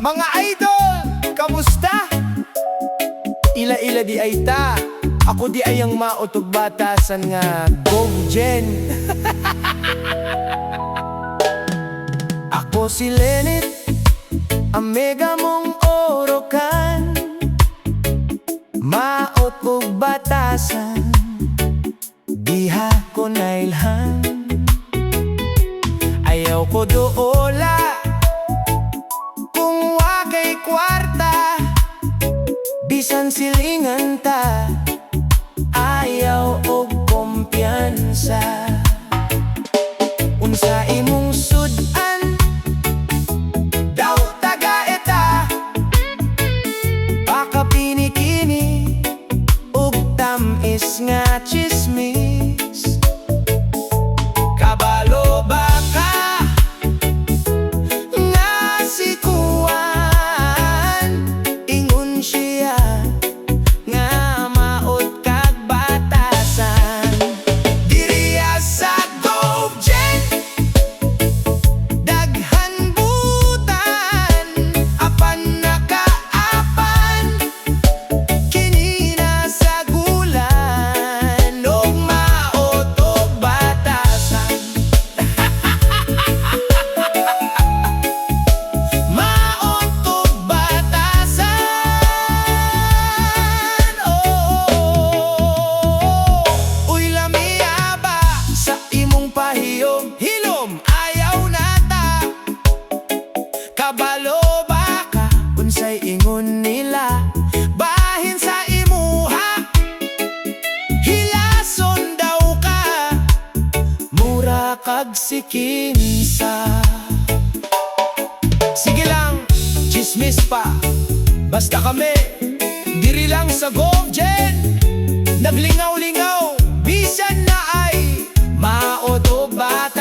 Mga idol, kamusta? Ila-ila di ay ta. Ako di ay ang maotog batasan nga Gogjen. Ako si Lenit, ang mega mong orokan. Maotog batasan, diha ko nailhan. Ayaw ko doola kung wakay kwarta, bisan silingan ta, ayaw og kumpiyansa. Unsa imong sudan, daw taga-eta, baka pinikini ug tamis nga chismis. Kabalo ba ka nga si Kuan, ingon siya nga maot kag batasan. Diriya sa Gogjen, daghan butan, apan nakaapan, kini na sa gulan, ug maot og batasan. Maot og batasan, uy lamia ba sa imong pahiyom, hilom ayaw nata. Kabalo ba ka, unsay ingon nila, bahin sa imuha, hilason daw ka, mura kag sikinsa. Sige lang, chismis pa, basta kami diri lang sa Gogjen, naglingaw-lingaw, bisan na ay maot o bata.